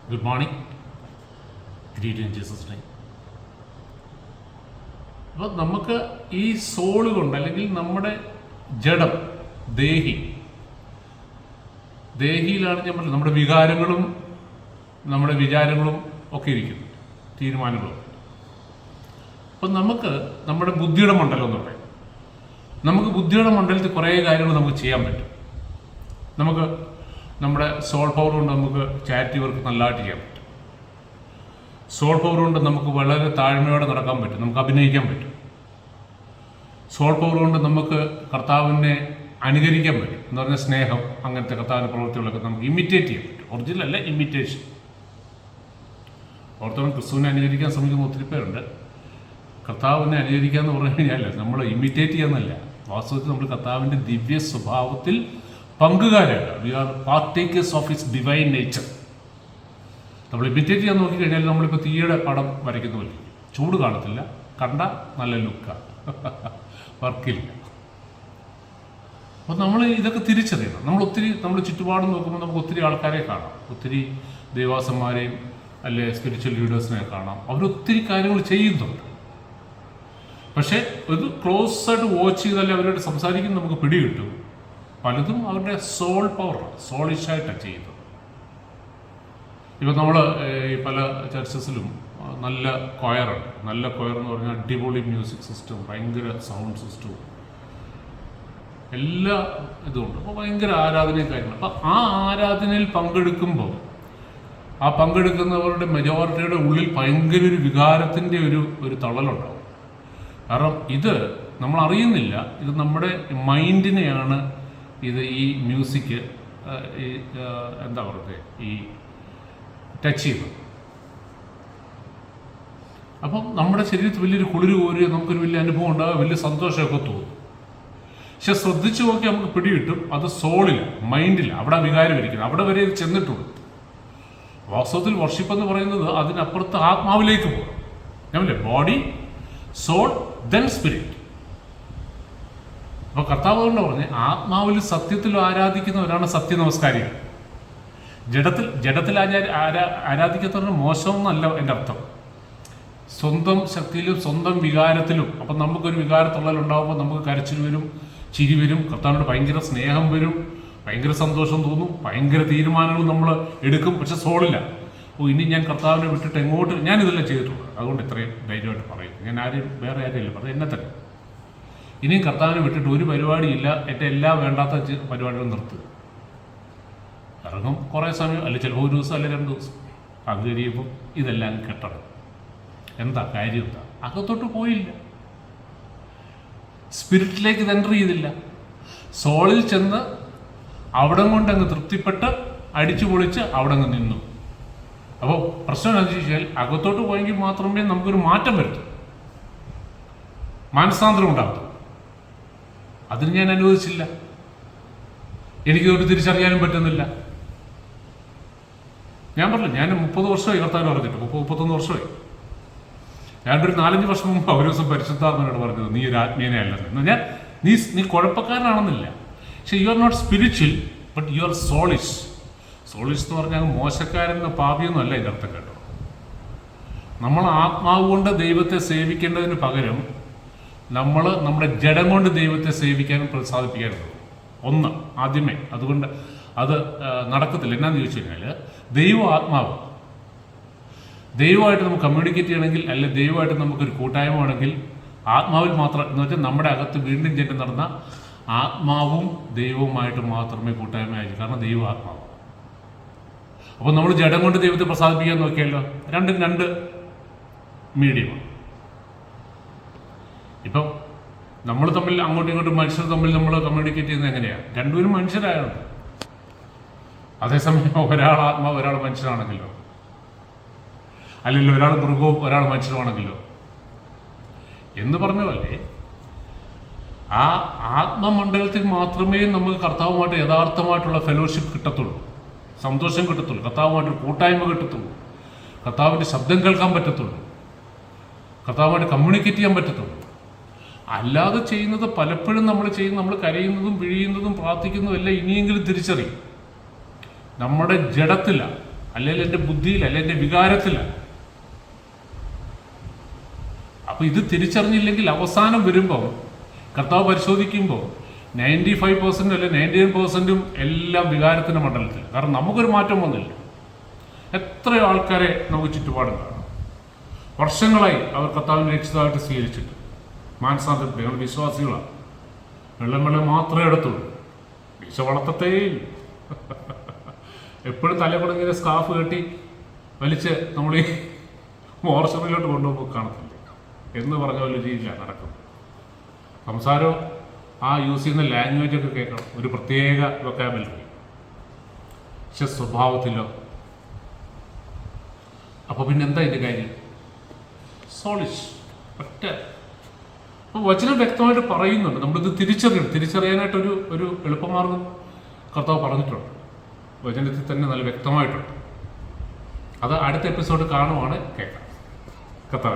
Good morning. Greet in Jesus name. അപ്പോൾ നമുക്ക് ഈ സോള് കൊണ്ട് അല്ലെങ്കിൽ നമ്മുടെ ജഡം, ദേഹിയിലാണ് ഞാൻ പറഞ്ഞത് നമ്മുടെ വികാരങ്ങളും നമ്മുടെ വിചാരങ്ങളും ഒക്കെ ഇരിക്കുന്നു, തീരുമാനങ്ങളും. അപ്പം നമുക്ക് നമ്മുടെ ബുദ്ധിയുടെ മണ്ഡലം എന്ന് പറയും. നമുക്ക് ബുദ്ധിയുടെ മണ്ഡലത്തിൽ കുറേ കാര്യങ്ങൾ നമുക്ക് ചെയ്യാൻ പറ്റും. നമുക്ക് നമ്മുടെ സോൾ പവർ കൊണ്ട് നമുക്ക് ചാരിറ്റി വർക്ക് നല്ലതായിട്ട് ചെയ്യാൻ പറ്റും. സോൾ പവർ കൊണ്ട് നമുക്ക് വളരെ താഴ്മയോടെ നടക്കാൻ പറ്റും, നമുക്ക് അഭിനയിക്കാൻ പറ്റും. സോൾ പവർ കൊണ്ട് നമുക്ക് കർത്താവിനെ അനുകരിക്കാൻ പറ്റും, എന്ന് പറഞ്ഞാൽ സ്നേഹം, അങ്ങനത്തെ കർത്താവിൻ്റെ പ്രവൃത്തികളൊക്കെ നമുക്ക് ഇമിറ്റേറ്റ് ചെയ്യാൻ പറ്റും. ഒറിജിനൽ അല്ല, ഇമിറ്റേഷൻ. ഓർത്തോളം ക്രിസ്തുവിനെ അനുകരിക്കാൻ ശ്രമിക്കുന്ന ഒത്തിരി പേരുണ്ട്. കർത്താവിനെ അനുകരിക്കുക എന്ന് പറഞ്ഞു കഴിഞ്ഞാൽ നമ്മൾ ഇമിറ്റേറ്റ് ചെയ്യാന്നല്ല, വാസ്തവത്തിൽ നമ്മൾ കർത്താവിൻ്റെ ദിവ്യ സ്വഭാവത്തിൽ പങ്കുകാരാണ്. We are partakers of his divine nature. നമ്മൾ ഇമിറ്റേറ്റ് ചെയ്യാൻ നോക്കിക്കഴിഞ്ഞാൽ നമ്മളിപ്പോൾ തീയുടെ പടം വരയ്ക്കുന്ന പോലെ ചൂട് കാണത്തില്ല, കണ്ട നല്ല ലുക്കാണ്, വർക്കില്ല. അപ്പോൾ നമ്മൾ ഇതൊക്കെ തിരിച്ചറിയണം. നമ്മൾ ചുറ്റുപാടും നോക്കുമ്പോൾ നമുക്ക് ഒത്തിരി ആൾക്കാരെ കാണാം, ഒത്തിരി ദേവാസന്മാരെയും അല്ലെ സ്പിരിച്വൽ ലീഡേഴ്സിനെ കാണാം. അവരൊത്തിരി കാര്യങ്ങൾ ചെയ്യുന്നുണ്ട്. പക്ഷേ ഒരു ക്ലോസ് ആയിട്ട് വാച്ച് ചെയ്താലേ അവരോട് സംസാരിക്കുന്ന നമുക്ക് പിടികിട്ടും. പലതും അവരുടെ സോൾ പവറാണ്, സോളിഷായിട്ടാണ് ചെയ്യുന്നത്. ഇപ്പം നമ്മൾ ഈ പല ചർച്ചസിലും നല്ല കൊയറുണ്ട്. നല്ല കൊയർ എന്ന് പറഞ്ഞാൽ അടിപൊളി മ്യൂസിക് സിസ്റ്റം, ഭയങ്കര സൗണ്ട് സിസ്റ്റവും എല്ലാ ഇതുമുണ്ട്. അപ്പോൾ ഭയങ്കര ആരാധനയും കാര്യങ്ങൾ. അപ്പം ആ ആരാധനയിൽ പങ്കെടുക്കുമ്പോൾ ആ പങ്കെടുക്കുന്നവരുടെ മെജോറിറ്റിയുടെ ഉള്ളിൽ ഭയങ്കര ഒരു വികാരത്തിൻ്റെ ഒരു തള്ളലുണ്ടാവും. കാരണം ഇത് നമ്മൾ അറിയുന്നില്ല, ഇത് നമ്മുടെ മൈൻഡിനെയാണ് ഈ മ്യൂസിക് എന്താ പറയുക ഈ ടച്ച് ചെയ്യുന്നത്. അപ്പം നമ്മുടെ ശരീരത്തിൽ വലിയൊരു കുളിര് കോരുക, നമുക്കൊരു വലിയ അനുഭവം ഉണ്ടാകുക, വലിയ സന്തോഷമൊക്കെ തോന്നും. പക്ഷെ ശ്രദ്ധിച്ചു നോക്കി നമുക്ക് പിടികിട്ടും അത് സോളില്ല, മൈൻഡില്ല, അവിടെ വികാരം ഇരിക്കുന്നത്, അവിടെ വരെ ഇത് ചെന്നിട്ടുള്ളൂ. വാസ്തവത്തിൽ വർഷിപ്പ് എന്ന് പറയുന്നത് അതിനപ്പുറത്ത് ആത്മാവിലേക്ക് പോകണം. ഞാനില്ലേ, ബോഡി, സോൾ, ദെൻ സ്പിരിറ്റ്. അപ്പോൾ കർത്താവ് കൊണ്ട് പറഞ്ഞ് ആത്മാവിൽ സത്യത്തിൽ ആരാധിക്കുന്നവരാണ് സത്യനമസ്കാരികൾ. ജഡത്തിൽ ആരാധിക്കാത്തവരുടെ മോശമെന്നല്ല എൻ്റെ അർത്ഥം. സ്വന്തം ശക്തിയിലും സ്വന്തം വികാരത്തിലും. അപ്പം നമുക്കൊരു വികാരത്തുള്ളലുണ്ടാകുമ്പോൾ നമുക്ക് കരച്ചിൽ വരും, ചിരി വരും, കർത്താവിനോട് ഭയങ്കര സ്നേഹം വരും, ഭയങ്കര സന്തോഷം തോന്നും, ഭയങ്കര തീരുമാനങ്ങൾ നമ്മൾ എടുക്കും. പക്ഷെ സോളില്ല. ഇനി ഞാൻ കർത്താവിനെ വിട്ടിട്ട് എങ്ങോട്ട്, ഞാനിതെല്ലാം ചെയ്തിട്ടുണ്ട്, അതുകൊണ്ട് ഇത്രയും ധൈര്യമായിട്ട് പറയും. ഞാൻ വേറെ ആരെയില്ല പറയും, എന്നെ തന്നെ. ഇനിയും കർത്താവിനെ വിട്ടിട്ട് ഒരു പരിപാടിയില്ല, എൻ്റെ എല്ലാ വേണ്ടാത്ത പരിപാടികളും നിർത്തുക. ഇറങ്ങും കുറേ സമയം, അല്ലെങ്കിൽ ചിലപ്പോൾ ഒരു ദിവസം അല്ലെങ്കിൽ 2 ദിവസം. അത് കഴിയുമ്പോൾ ഇതെല്ലാം കെട്ടണം. എന്താ കാര്യം? എന്താ അകത്തോട്ട് പോയില്ല, സ്പിരിറ്റിലേക്ക് എൻ്റർ ചെയ്തില്ല. സോളിൽ ചെന്ന് അവിടെ കൊണ്ട് അങ്ങ് തൃപ്തിപ്പെട്ട് അടിച്ചു പൊളിച്ച് അവിടെ അങ്ങ് നിന്നു. അപ്പോൾ പ്രശ്നം എന്താണെന്ന് വെച്ചാൽ അകത്തോട്ട് പോയെങ്കിൽ മാത്രമേ നമുക്കൊരു മാറ്റം വരുത്തൂ, മാനസാന്തരം ഉണ്ടാകത്തു. അതിന് ഞാൻ അനുവദിച്ചില്ല. എനിക്കൊരു തിരിച്ചറിയാനും പറ്റുന്നില്ല. ഞാൻ പറഞ്ഞില്ല, ഞാൻ 30 വർഷമായി കർത്താവിനെ പറഞ്ഞിട്ട്, 31 വർഷമായി. ഞാനൊരു 4-5 വർഷം മുമ്പ് ഒരു ദിവസം പരിശുദ്ധാത്മനോട് പറഞ്ഞത്, നീ ഒരു ആത്മീയനെ അല്ലെന്ന്. ഞാൻ നീ കുഴപ്പക്കാരനാണെന്നില്ല, പക്ഷെ you are not spiritual, but you are soulish. Soulish എന്ന് പറഞ്ഞാൽ മോശക്കാരെന്ന പാപിയൊന്നും അല്ല എൻ്റെ അർത്ഥം കേട്ടോ. നമ്മൾ ആത്മാവ് കൊണ്ട് ദൈവത്തെ സേവിക്കേണ്ടതിന് പകരം നമ്മൾ നമ്മുടെ ജഡം കൊണ്ട് ദൈവത്തെ സേവിക്കാനും പ്രോത്സാഹിപ്പിക്കാനും ഒന്ന് ആദ്യമേ. അതുകൊണ്ട് അത് നടക്കത്തില്ല. എന്നാന്ന് ചോദിച്ചു കഴിഞ്ഞാൽ ആത്മാവ് ദൈവമായിട്ട് നമുക്ക് കമ്മ്യൂണിക്കേറ്റ് ചെയ്യണമെങ്കിൽ, അല്ലെങ്കിൽ ദൈവമായിട്ട് നമുക്കൊരു കൂട്ടായ്മ ആണെങ്കിൽ ആത്മാവിൽ മാത്രം, എന്ന് വെച്ചാൽ നമ്മുടെ അകത്ത് വീണ്ടും ജന്മം നടന്ന ആത്മാവും ദൈവവുമായിട്ട് മാത്രമേ കൂട്ടായ്മ ആയിരിക്കും. കാരണം ദൈവം ആത്മാവ്. അപ്പോൾ നമ്മൾ ജഡം കൊണ്ട് ദൈവത്തെ പ്രസാദിപ്പിക്കാൻ നോക്കിയല്ലോ, രണ്ടും 2 മീഡിയമാണ്. ഇപ്പം നമ്മൾ തമ്മിൽ അങ്ങോട്ടും ഇങ്ങോട്ടും മനുഷ്യർ തമ്മിൽ നമ്മൾ കമ്മ്യൂണിക്കേറ്റ് ചെയ്യുന്നത് എങ്ങനെയാണ്? രണ്ടുപേരും മനുഷ്യരായുണ്ട്. അതേസമയം ഒരാൾ ആത്മാവ് ഒരാൾ മനുഷ്യരാണെങ്കിലോ, അല്ലെങ്കിൽ ഒരാൾ മൃഗവും ഒരാൾ മനുഷ്യരുമാണെങ്കിലോ എന്ന് പറഞ്ഞ പോലെ ആ ആത്മമണ്ഡലത്തിൽ മാത്രമേ നമുക്ക് കർത്താവുമായിട്ട് യഥാർത്ഥമായിട്ടുള്ള ഫെലോഷിപ്പ് കിട്ടത്തുള്ളൂ, സന്തോഷം കിട്ടത്തുള്ളൂ, കർത്താവുമായിട്ട് കൂട്ടായ്മ കിട്ടത്തുള്ളൂ, കർത്താവിൻ്റെ ശബ്ദം കേൾക്കാൻ പറ്റത്തുള്ളൂ, കർത്താവുമായിട്ട് കമ്മ്യൂണിക്കേറ്റ് ചെയ്യാൻ പറ്റത്തുള്ളൂ. അല്ലാതെ ചെയ്യുന്നത് പലപ്പോഴും നമ്മൾ കരയുന്നതും പിഴിയുന്നതും പ്രാർത്ഥിക്കുന്നതും എല്ലാം ഇനിയെങ്കിലും തിരിച്ചറിയും നമ്മുടെ ജഡത്തിലാണ്. അല്ലെങ്കിൽ എൻ്റെ ബുദ്ധിയിൽ, അല്ലെങ്കിൽ എൻ്റെ വികാരത്തിലാണ്. അപ്പൊ ഇത് തിരിച്ചറിഞ്ഞില്ലെങ്കിൽ അവസാനം വരുമ്പോൾ കർത്താവ് പരിശോധിക്കുമ്പോൾ 95% അല്ലെ 99% എല്ലാം വികാരത്തിന്റെ മണ്ഡലത്തിൽ. കാരണം നമുക്കൊരു മാറ്റം വന്നില്ല. എത്രയോ ആൾക്കാരെ നമുക്ക് ചുറ്റുപാടും കാണാം, വർഷങ്ങളായി അവർ കർത്താവിനെ രക്ഷിതാവായിട്ട് സ്വീകരിച്ചിട്ട് മാനസാന്തരത്തിൽ ഞങ്ങൾ വിശ്വാസികളാണ്, വെള്ളം മാത്രമേ എടുത്തുള്ളൂ, വിശ വളർത്തത്തേ എപ്പോഴും തലക്കൂടെ ഇങ്ങനെ സ്കാർഫ് കെട്ടി വലിച്ച് നമ്മൾ ഈ മോർച്ചറിയിലോട്ട് കൊണ്ടുപോകുമ്പോൾ കാണത്തില്ല എന്ന് പറഞ്ഞ പോലെ രീതിയിലാണ് നടക്കുന്നത്. സംസാരം ആ യൂസ് ചെയ്യുന്ന ലാംഗ്വേജ് ഒക്കെ കേൾക്കണം, ഒരു പ്രത്യേക വൊക്കാബുലറി. പക്ഷെ സ്വഭാവത്തിലോ അപ്പൊ പിന്നെ എന്താ ഇതിന്റെ കാര്യം? സോളിഷ് ഒറ്റ. അപ്പൊ വചനം വ്യക്തമായിട്ട് പറയുന്നുണ്ട്, നമ്മളിത് തിരിച്ചറിയാനായിട്ടൊരു ഒരു എളുപ്പമാർഗം കർത്താവ് പറഞ്ഞിട്ടുണ്ട്, വചനത്തിൽ തന്നെ നല്ല വ്യക്തമായിട്ടുണ്ട്. അത് അടുത്ത എപ്പിസോഡ് കാണുവാണ് കേൾക്കാം. കർത്താവ്